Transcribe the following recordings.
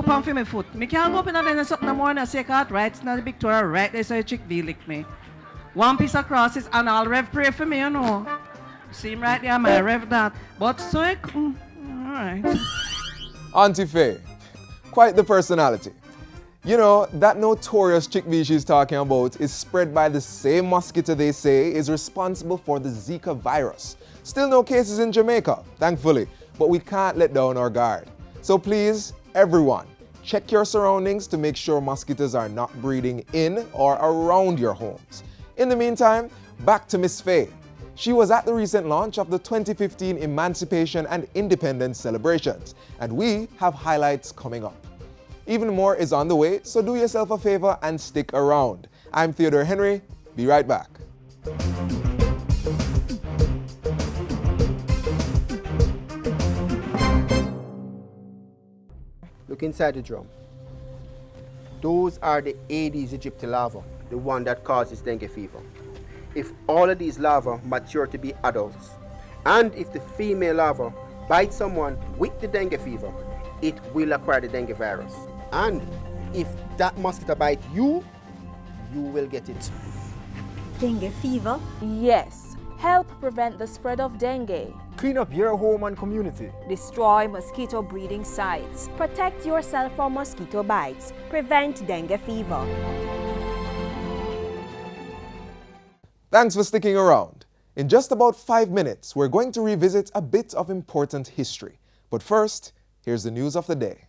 pump for my foot. Me can't go up in and something more and say, cut right, it's not a Victoria, right? They say chick V lick me. One piece of crosses and I'll rev pray for me, you know. See him right there, my rev that. But so it, all right. Auntie Faye, quite the personality. You know, that notorious chick V she's talking about is spread by the same mosquito they say is responsible for the Zika virus. Still no cases in Jamaica, thankfully, but we can't let down our guard. So please, everyone, check your surroundings to make sure mosquitoes are not breeding in or around your homes. In the meantime, back to Miss Faye. She was at the recent launch of the 2015 Emancipation and Independence celebrations, and we have highlights coming up. Even more is on the way, so do yourself a favor and stick around. I'm Theodore Henry. Be right back. Look inside the drum. Those are the Aedes aegypti larvae, the one that causes dengue fever. If all of these larvae mature to be adults, and if the female larva bites someone with the dengue fever, it will acquire the dengue virus. And if that mosquito bites you, you will get it. Dengue fever? Yes. Help prevent the spread of dengue. Clean up your home and community. Destroy mosquito breeding sites. Protect yourself from mosquito bites. Prevent dengue fever. Thanks for sticking around. In just about 5 minutes, we're going to revisit a bit of important history. But first, here's the news of the day.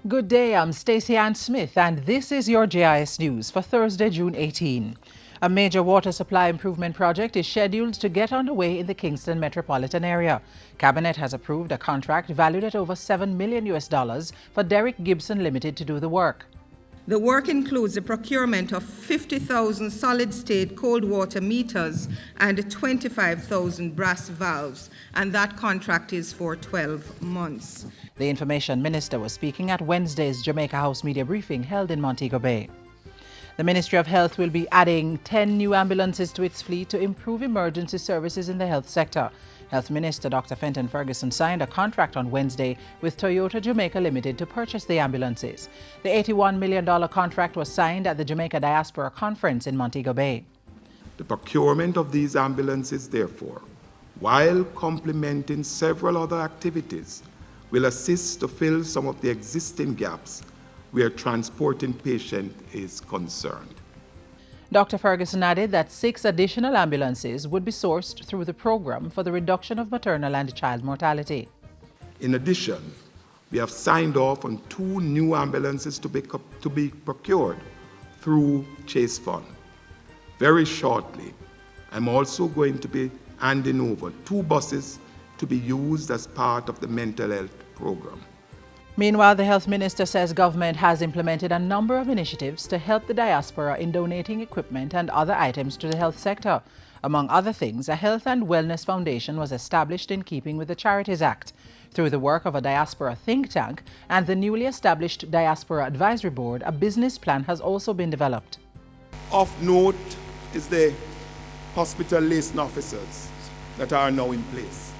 Good day, I'm Stacey Ann Smith, and this is your GIS News for Thursday, June 18. A major water supply improvement project is scheduled to get underway in the Kingston metropolitan area. Cabinet has approved a contract valued at over $7 million for Derrick Gibson Limited to do the work. The work includes the procurement of 50,000 solid-state cold water meters and 25,000 brass valves, and that contract is for 12 months. The Information Minister was speaking at Wednesday's Jamaica House media briefing held in Montego Bay. The Ministry of Health will be adding 10 new ambulances to its fleet to improve emergency services in the health sector. Health Minister Dr. Fenton Ferguson signed a contract on Wednesday with Toyota Jamaica Limited to purchase the ambulances. The $81 million contract was signed at the Jamaica Diaspora Conference in Montego Bay. The procurement of these ambulances, therefore, while complementing several other activities, will assist to fill some of the existing gaps where transporting patients is concerned. Dr. Ferguson added that 6 additional ambulances would be sourced through the program for the reduction of maternal and child mortality. In addition, we have signed off on 2 new ambulances to be procured through Chase Fund. Very shortly, I'm also going to be handing over 2 buses to be used as part of the mental health program. Meanwhile, the Health Minister says government has implemented a number of initiatives to help the diaspora in donating equipment and other items to the health sector. Among other things, a Health and Wellness Foundation was established in keeping with the Charities Act. Through the work of a diaspora think tank and the newly established Diaspora Advisory Board, a business plan has also been developed. Of note is the hospital liaison officers that are now in place.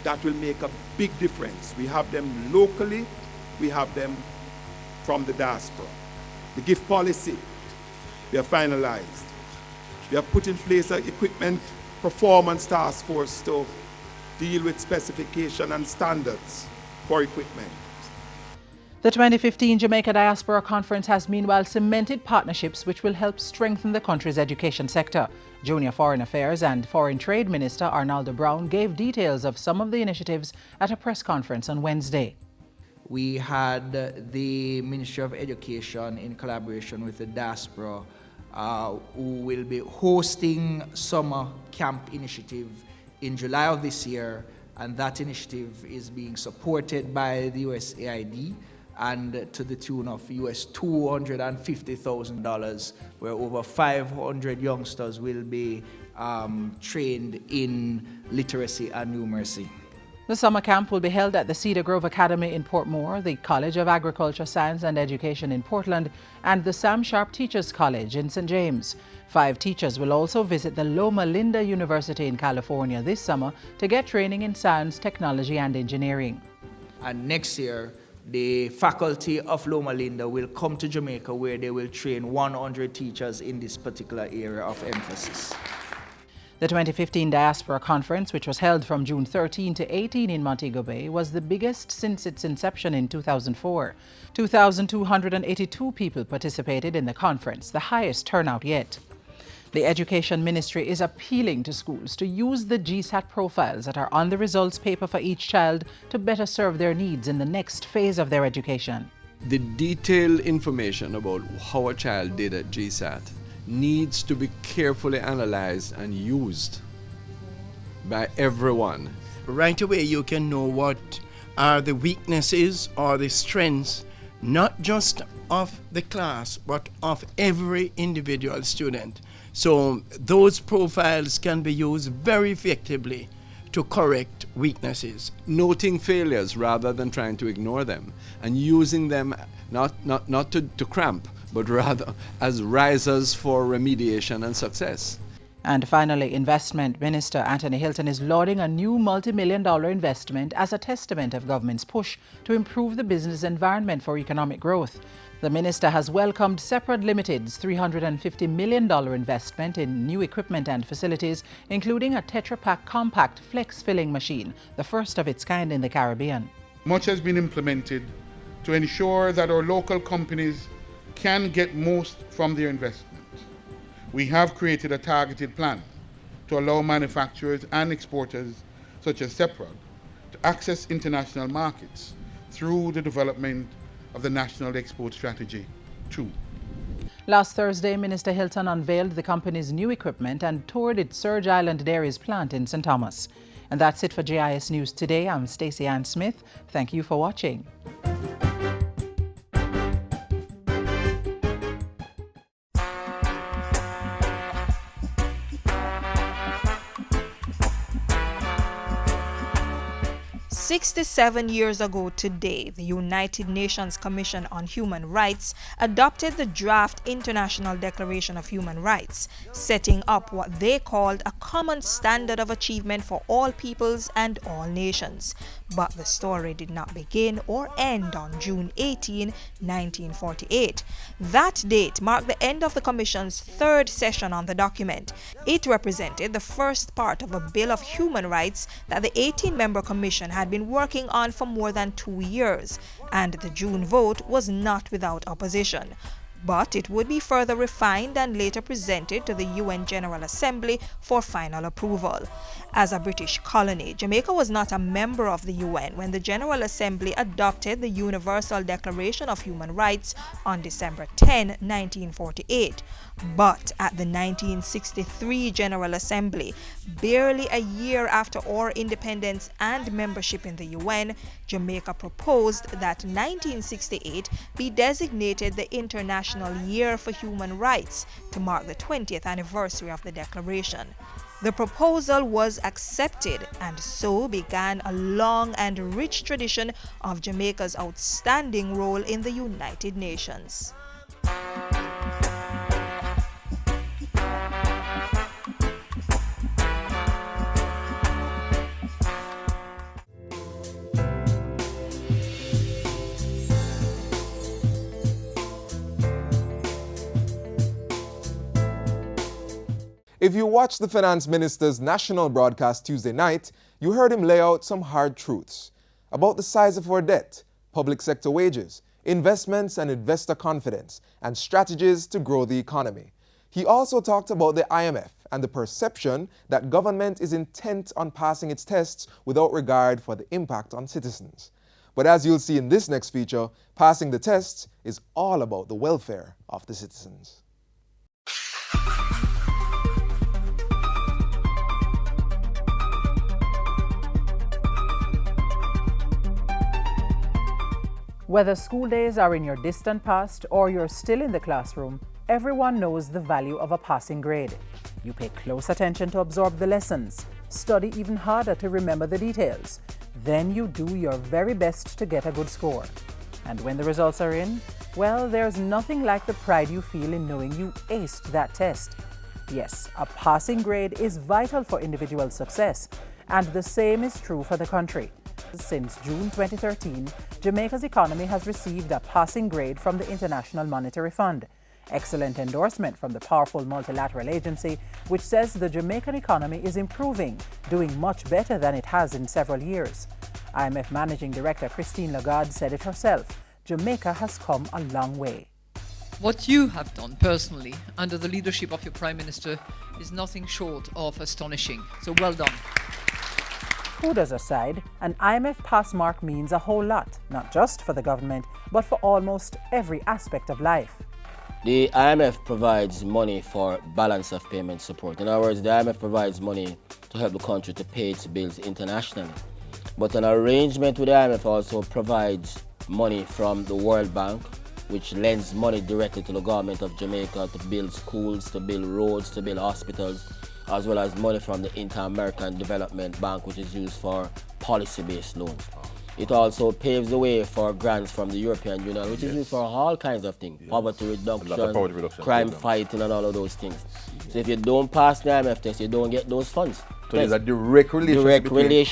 That will make a big difference. We have them locally, we have them from the diaspora. The gift policy, we have finalized. We have put in place an equipment performance task force to deal with specification and standards for equipment. The 2015 Jamaica Diaspora Conference has meanwhile cemented partnerships which will help strengthen the country's education sector. Junior Foreign Affairs and Foreign Trade Minister Arnaldo Brown gave details of some of the initiatives at a press conference on Wednesday. We had the Ministry of Education in collaboration with the diaspora who will be hosting summer camp initiative in July of this year, and that initiative is being supported by the USAID and to the tune of US $250,000, where over 500 youngsters will be trained in literacy and numeracy. The summer camp will be held at the Cedar Grove Academy in Portmore, the College of Agriculture, Science and Education in Portland, and the Sam Sharp Teachers College in St. James. 5 teachers will also visit the Loma Linda University in California this summer to get training in science, technology and engineering. And next year, the faculty of Loma Linda will come to Jamaica where they will train 100 teachers in this particular area of emphasis. The 2015 Diaspora Conference, which was held from June 13 to 18 in Montego Bay, was the biggest since its inception in 2004. 2,282 people participated in the conference, the highest turnout yet. The Education Ministry is appealing to schools to use the GSAT profiles that are on the results paper for each child to better serve their needs in the next phase of their education. The detailed information about how a child did at GSAT needs to be carefully analyzed and used by everyone. Right away you can know what are the weaknesses or the strengths, not just of the class, but of every individual student. So those profiles can be used very effectively to correct weaknesses. Noting failures rather than trying to ignore them, and using them not to cramp, but rather as risers for remediation and success. And finally, Investment Minister Anthony Hilton is lauding a new multi-million-dollar investment as a testament of government's push to improve the business environment for economic growth. The minister has welcomed Separate Limited's $350 million investment in new equipment and facilities, including a Tetra Pak compact flex filling machine, the first of its kind in the Caribbean. Much has been implemented to ensure that our local companies can get most from their investment. We have created a targeted plan to allow manufacturers and exporters such as Seprag to access international markets through the development of the National Export Strategy 2. Last Thursday, Minister Hilton unveiled the company's new equipment and toured its Surge Island Dairies plant in St. Thomas. And that's it for JIS News Today. I'm Stacey Ann Smith. Thank you for watching. "67 years ago today, the United Nations Commission on Human Rights adopted the draft International Declaration of Human Rights, setting up what they called a common standard of achievement for all peoples and all nations. But the story did not begin or end on June 18, 1948. That date marked the end of the Commission's third session on the document. It represented the first part of a Bill of Human Rights that the 18-member Commission had been working on for more than 2 years, and the June vote was not without opposition. But it would be further refined and later presented to the UN General Assembly for final approval. As a British colony, Jamaica was not a member of the UN when the General Assembly adopted the Universal Declaration of Human Rights on December 10, 1948. But at the 1963 General Assembly, barely a year after our independence and membership in the UN, Jamaica proposed that 1968 be designated the International Year for Human Rights to mark the 20th anniversary of the declaration. The proposal was accepted, and so began a long and rich tradition of Jamaica's outstanding role in the United Nations. If you watched the Finance Minister's national broadcast Tuesday night, you heard him lay out some hard truths about the size of our debt, public sector wages, investments and investor confidence, and strategies to grow the economy. He also talked about the IMF and the perception that government is intent on passing its tests without regard for the impact on citizens. But as you'll see in this next feature, passing the tests is all about the welfare of the citizens. Whether school days are in your distant past or you're still in the classroom, everyone knows the value of a passing grade. You pay close attention to absorb the lessons, study even harder to remember the details. Then you do your very best to get a good score. And when the results are in, well, there's nothing like the pride you feel in knowing you aced that test. Yes, a passing grade is vital for individual success, and the same is true for the country. Since June 2013, Jamaica's economy has received a passing grade from the International Monetary Fund. Excellent endorsement from the powerful multilateral agency, which says the Jamaican economy is improving, doing much better than it has in several years. IMF Managing Director Christine Lagarde said it herself. Jamaica has come a long way. What you have done personally under the leadership of your Prime Minister is nothing short of astonishing. So well done. Kudos aside, an IMF pass mark means a whole lot, not just for the government, but for almost every aspect of life. The IMF provides money for balance of payment support. In other words, the IMF provides money to help the country to pay its bills internationally. But an arrangement with the IMF also provides money from the World Bank, which lends money directly to the government of Jamaica to build schools, to build roads, to build hospitals, as well as money from the Inter-American Development Bank, which is used for policy-based loans. It also paves the way for grants from the European Union, which is used for all kinds of things, poverty reduction, crime fighting, and all of those things. So if you don't pass the IMF test, you don't get those funds. So there's a direct relationship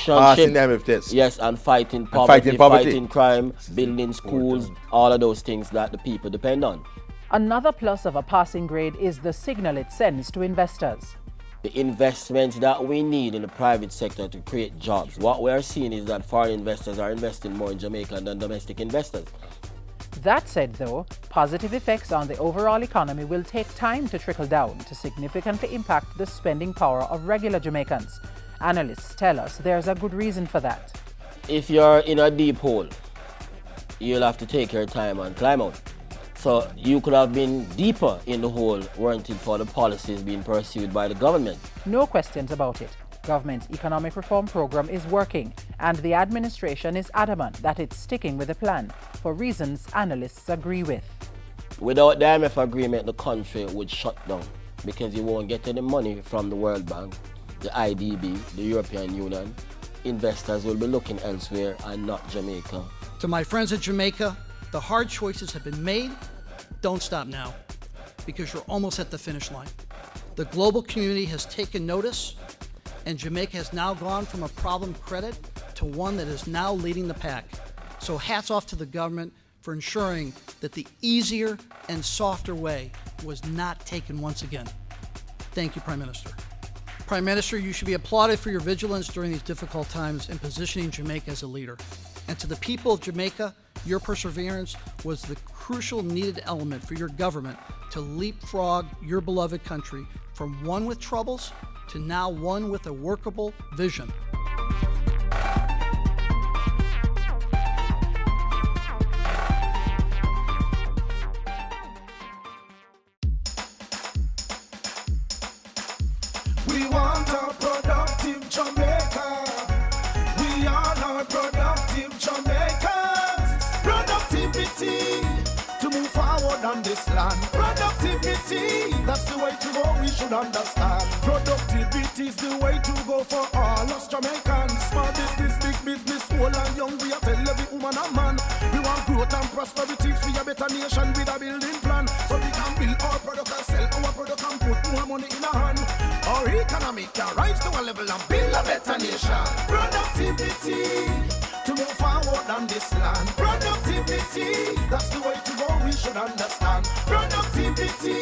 passing the IMF test. Yes, and fighting poverty, fighting crime, building schools, all of those things that the people depend on. Another plus of a passing grade is the signal it sends to investors. The investments that we need in the private sector to create jobs. What we are seeing is that foreign investors are investing more in Jamaica than domestic investors. That said, though, positive effects on the overall economy will take time to trickle down to significantly impact the spending power of regular Jamaicans. Analysts tell us there's a good reason for that. If you're in a deep hole, you'll have to take your time and climb out. So you could have been deeper in the hole weren't it for the policies being pursued by the government. No questions about it. Government's economic reform program is working, and the administration is adamant that it's sticking with the plan for reasons analysts agree with. Without the IMF agreement, the country would shut down because you won't get any money from the World Bank, the IDB, the European Union. Investors will be looking elsewhere and not Jamaica. To my friends at Jamaica, the hard choices have been made. Don't stop now, because you're almost at the finish line. The global community has taken notice, and Jamaica has now gone from a problem credit to one that is now leading the pack. So hats off to the government for ensuring that the easier and softer way was not taken once again. Thank you, Prime Minister. Prime Minister, you should be applauded for your vigilance during these difficult times in positioning Jamaica as a leader. And to the people of Jamaica, your perseverance was the crucial needed element for your government to leapfrog your beloved country from one with troubles to now one with a workable vision. We want a productive Jamaica. We all are productive Jamaicans. Productivity to move forward on this land. Productivity, that's the way to go, we should understand. Productivity is the way to go for all us Jamaicans. Small business, big business, old and young, we are tell every woman and man. We want growth and prosperity for a better nation with a building plan. So we can build our product and sell our product and put more money in our hand. Our economy can rise to a level and build a better nation. Productivity to move forward on this land. Productivity, that's the way to go, we should understand. Productivity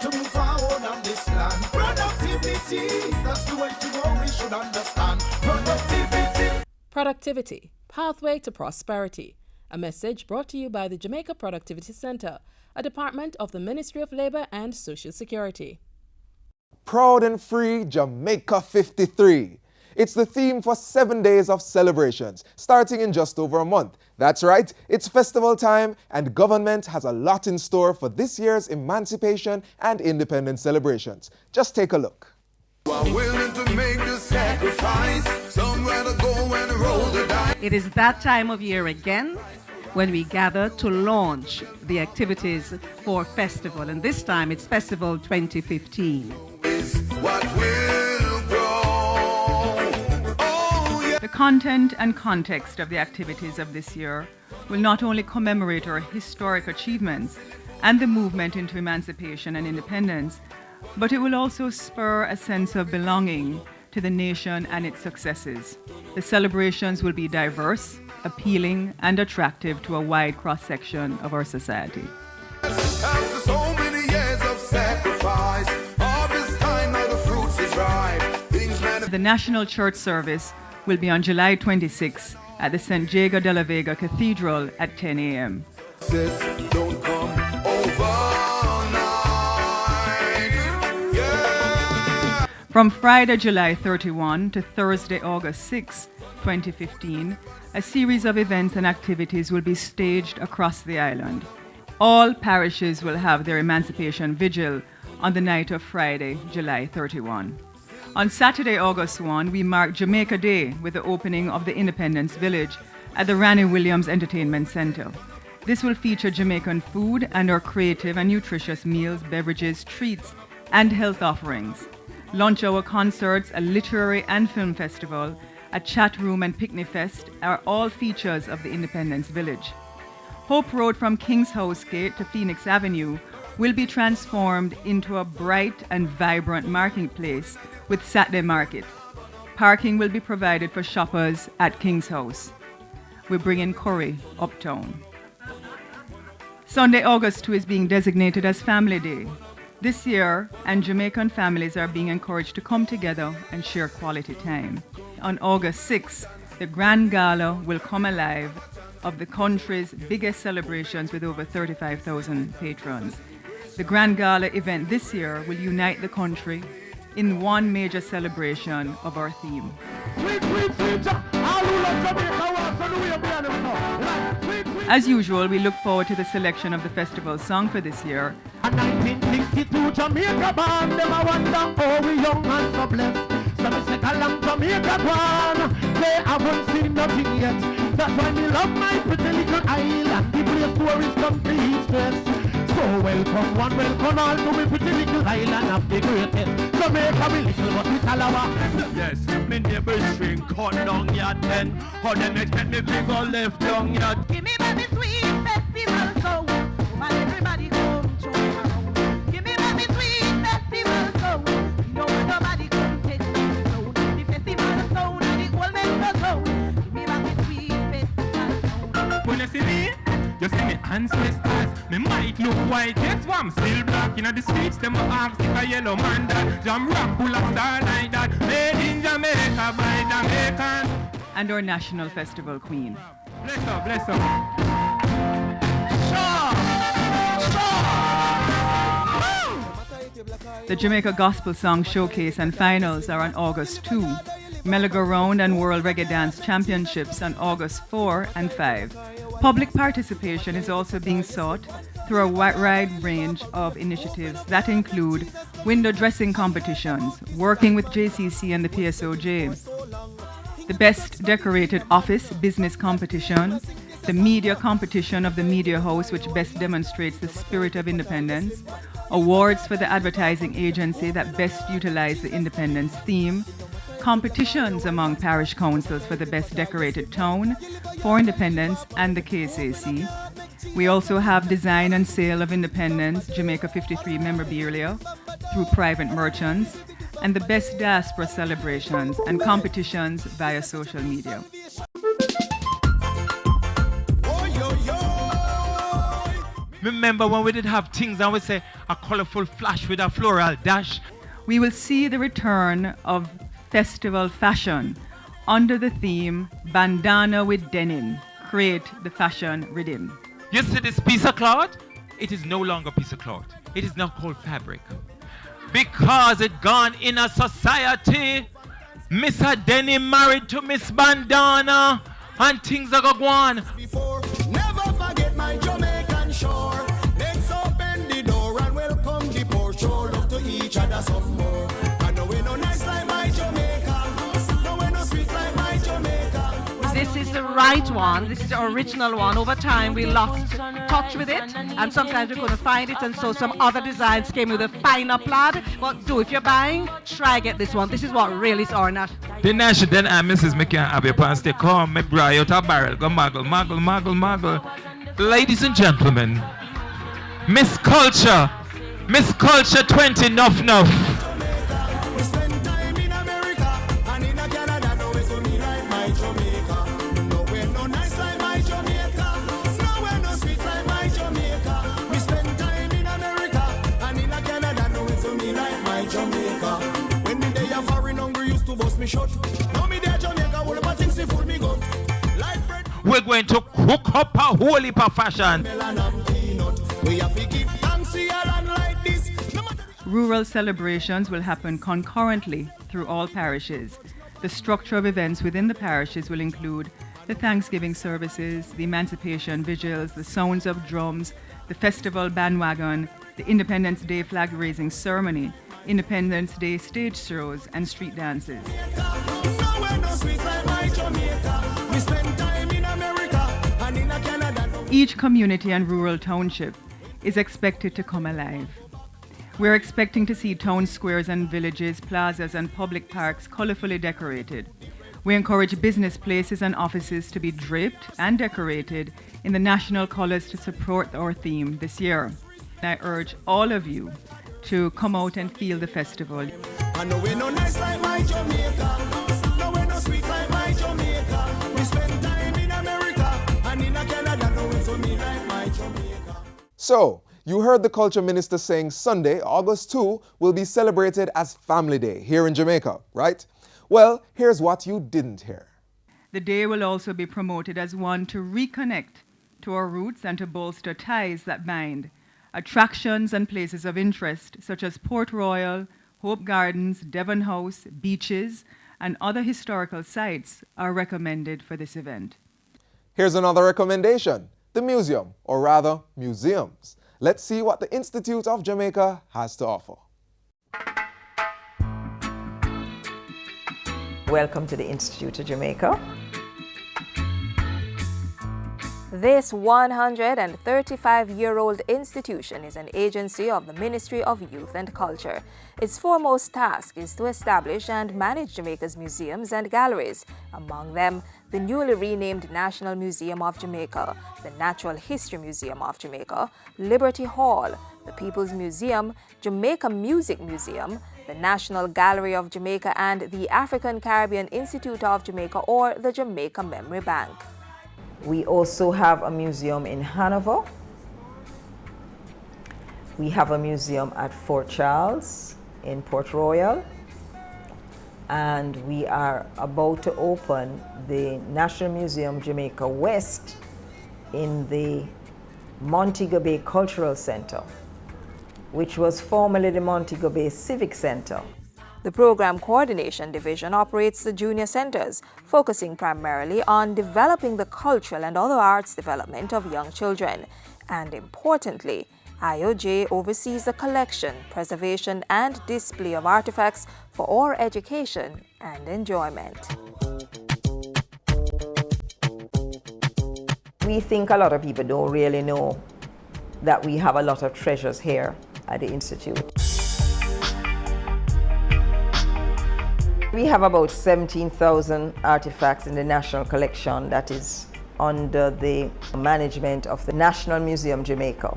to move forward on this land. Productivity, that's the way to go, we should understand. Productivity. Productivity, pathway to prosperity. A message brought to you by the Jamaica Productivity Center, a department of the Ministry of Labor and Social Security. Proud and Free Jamaica 53. It's the theme for 7 days of celebrations, starting in just over a month. That's right, it's festival time, and government has a lot in store for this year's emancipation and independence celebrations. Just take a look. Willing to make the sacrifice, somewhere to go and roll the dice. It is that time of year again when we gather to launch the activities for festival, and this time it's Festival 2015. What will grow. Oh, yeah. The content and context of the activities of this year will not only commemorate our historic achievements and the movement into emancipation and independence, but it will also spur a sense of belonging to the nation and its successes. The celebrations will be diverse, appealing, and attractive to a wide cross-section of our society. After so many years of sacrifice, harvest time now the fruits is ripe. The National Church service will be on July 26 at the St. Jago de la Vega Cathedral at 10 a.m. Don't come overnight. Yeah. From Friday, July 31 to Thursday, August 6, 2015, a series of events and activities will be staged across the island. All parishes will have their Emancipation Vigil on the night of Friday, July 31. On Saturday, August 1, we mark Jamaica Day with the opening of the Independence Village at the Ranny Williams Entertainment Center. This will feature Jamaican food and our creative and nutritious meals, beverages, treats, and health offerings. Lunch hour concerts, a literary and film festival, a chat room and picnic fest are all features of the Independence Village. Hope Road from King's House Gate to Phoenix Avenue will be transformed into a bright and vibrant marketplace with Saturday market. Parking will be provided for shoppers at King's House. We bring in curry uptown. Sunday, August 2 is being designated as Family Day. This year, and Jamaican families are being encouraged to come together and share quality time. On August 6, the Grand Gala will come alive of the country's biggest celebrations with over 35,000 patrons. The Grand Gala event this year will unite the country in one major celebration of our theme. As usual, we look forward to the selection of the festival song for this year. 1962 Jamaica band, them I wonder how we young and so blessed. So me say along Jamaica gone, they haven't seen nothing yet. That's why me love my pretty little island, the place tourists come to eat stress. So welcome one, welcome all to me pretty little island of the greatest. Jamaica we little but we calabar. Yes, me neighbors drink cut down your tent. How them expect me to go left down your. Give me baby sweet festival sound, and everybody come to town. Give me baby sweet festival sound, no nobody come take me down. The festival sound and the whole member sound. Give me baby sweet festival sound. When you see me ancestors. Me might look white, yes, I'm still black. In the streets, them ask if a yellow man that. Jam rock full of star like that. Made in Jamaica by Jamaican. And our national festival queen. Bless her, bless her. The Jamaica Gospel Song Showcase and Finals are on August 2. Meligo Round and World Reggae Dance Championships on August 4 and 5. Public participation is also being sought through a wide range of initiatives that include window dressing competitions, working with JCC and the PSOJ, the Best Decorated Office Business Competition, the Media Competition of the Media House, which best demonstrates the spirit of independence, awards for the advertising agency that best utilize the independence theme, competitions among parish councils for the best decorated town, for independence, and the KSAC. We also have design and sale of independence, Jamaica 53 memorabilia through private merchants, and the best diaspora celebrations and competitions via social media. Remember when we did have things and we say a colorful flash with a floral dash? We will see the return of festival fashion under the theme Bandana with Denim, create the fashion rhythm. You see this piece of cloth? It is no longer a piece of cloth. It is now called fabric. Because it gone in a society. Miss Denim married to Miss Bandana and things are go on. Never forget my Jamaican shore. Let's open the door and welcome the poor. Show love to each other some more. I know we no nice like my Jamaica. No we no sweet like my Jamaica. This is the right white one. This is the original one. Over time, we lost touch with it, and sometimes we couldn't find it, and so some other designs came with a finer plaid. But if you're buying, try get this one. This is what really is ornate. The Nash then Mrs. Me can't have your pants. They come, me bra out a barrel, go muggle, muggle, muggle, muggle. Ladies and gentlemen, Miss Culture 20 Nuff Nuff. We spend time in America and in Canada, nowhere to me like my Jamaica. Nowhere no nice like my Jamaica. Nowhere no sweet like my Jamaica. We spend time in America and in Canada, nowhere to me like my Jamaica. When me day a foreign hungry used to bust me shut. Now me there Jamaica, all of my things they food me good. Like bread. We're going to cook up a whole heap of fashion. We have to give thanks to your land like this. Rural celebrations will happen concurrently through all parishes. The structure of events within the parishes will include the Thanksgiving services, the Emancipation vigils, the sounds of drums, the festival bandwagon, the Independence Day flag raising ceremony, Independence Day stage shows, and street dances. Each community and rural township is expected to come alive. We're expecting to see town squares and villages, plazas and public parks colorfully decorated. We encourage business places and offices to be draped and decorated in the national colors to support our theme this year. I urge all of you to come out and feel the festival. I know we're no nice like my Jamaica. No, we're no sweet like my Jamaica. We spend time in America and in Canada. No, we're to me like my Jamaica. So, you heard the Culture Minister saying Sunday, August 2, will be celebrated as Family Day here in Jamaica, right? Well, here's what you didn't hear. The day will also be promoted as one to reconnect to our roots and to bolster ties that bind. Attractions and places of interest such as Port Royal, Hope Gardens, Devon House, beaches, and other historical sites are recommended for this event. Here's another recommendation, the museum, or rather museums. Let's see what the Institute of Jamaica has to offer. Welcome to the Institute of Jamaica. This 135-year-old institution is an agency of the Ministry of Youth and Culture. Its foremost task is to establish and manage Jamaica's museums and galleries, among them the newly renamed National Museum of Jamaica, the Natural History Museum of Jamaica, Liberty Hall, the People's Museum, Jamaica Music Museum, the National Gallery of Jamaica, and the African Caribbean Institute of Jamaica, or the Jamaica Memory Bank. We also have a museum in Hanover. We have a museum at Fort Charles in Port Royal. And we are about to open the National Museum Jamaica West in the Montego Bay Cultural Center, which was formerly the Montego Bay Civic Center. The Program Coordination Division operates the junior centers, focusing primarily on developing the cultural and other arts development of young children. And importantly, IOJ oversees the collection, preservation, and display of artifacts for our education and enjoyment. We think a lot of people don't really know that we have a lot of treasures here at the Institute. We have about 17,000 artifacts in the National Collection that is under the management of the National Museum Jamaica.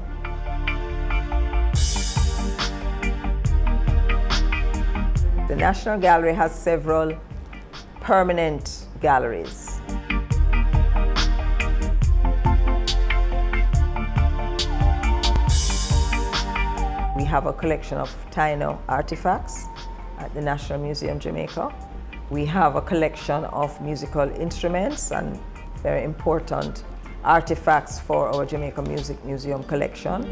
The National Gallery has several permanent galleries. We have a collection of Taino artifacts at the National Museum Jamaica. We have a collection of musical instruments and very important artifacts for our Jamaica Music Museum collection.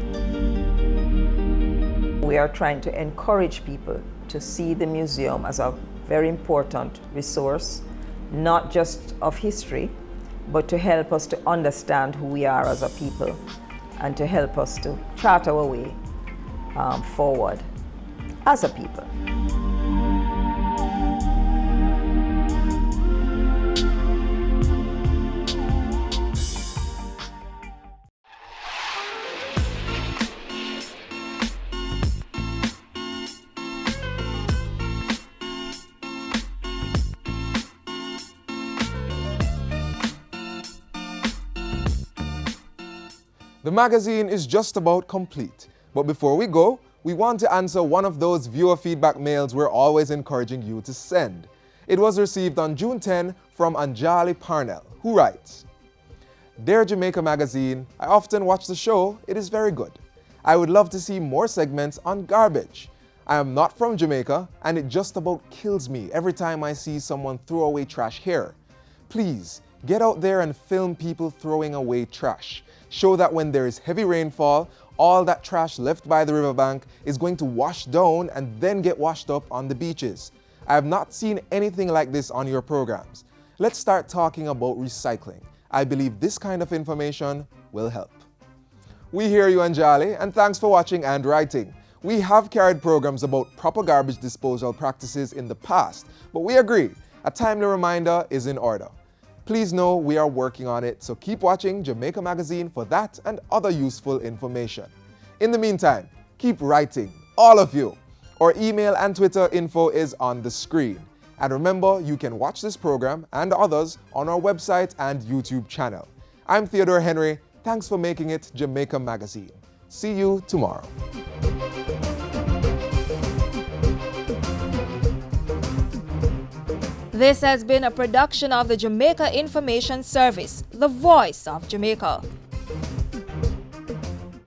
We are trying to encourage people to see the museum as a very important resource, not just of history, but to help us to understand who we are as a people and to help us to chart our way forward as a people. The magazine is just about complete. But before we go, we want to answer one of those viewer feedback mails we're always encouraging you to send. It was received on June 10 from Anjali Parnell, who writes, Dear Jamaica Magazine, I often watch the show. It is very good. I would love to see more segments on garbage. I am not from Jamaica, and it just about kills me every time I see someone throw away trash here. Please, get out there and film people throwing away trash. Show that when there is heavy rainfall, all that trash left by the riverbank is going to wash down and then get washed up on the beaches. I have not seen anything like this on your programs. Let's start talking about recycling. I believe this kind of information will help. We hear you, Anjali, and thanks for watching and writing. We have carried programs about proper garbage disposal practices in the past, but we agree, a timely reminder is in order. Please know we are working on it, so keep watching Jamaica Magazine for that and other useful information. In the meantime, keep writing, all of you. Our email and Twitter info is on the screen. And remember, you can watch this program and others on our website and YouTube channel. I'm Theodore Henry. Thanks for making it Jamaica Magazine. See you tomorrow. This has been a production of the Jamaica Information Service, the voice of Jamaica.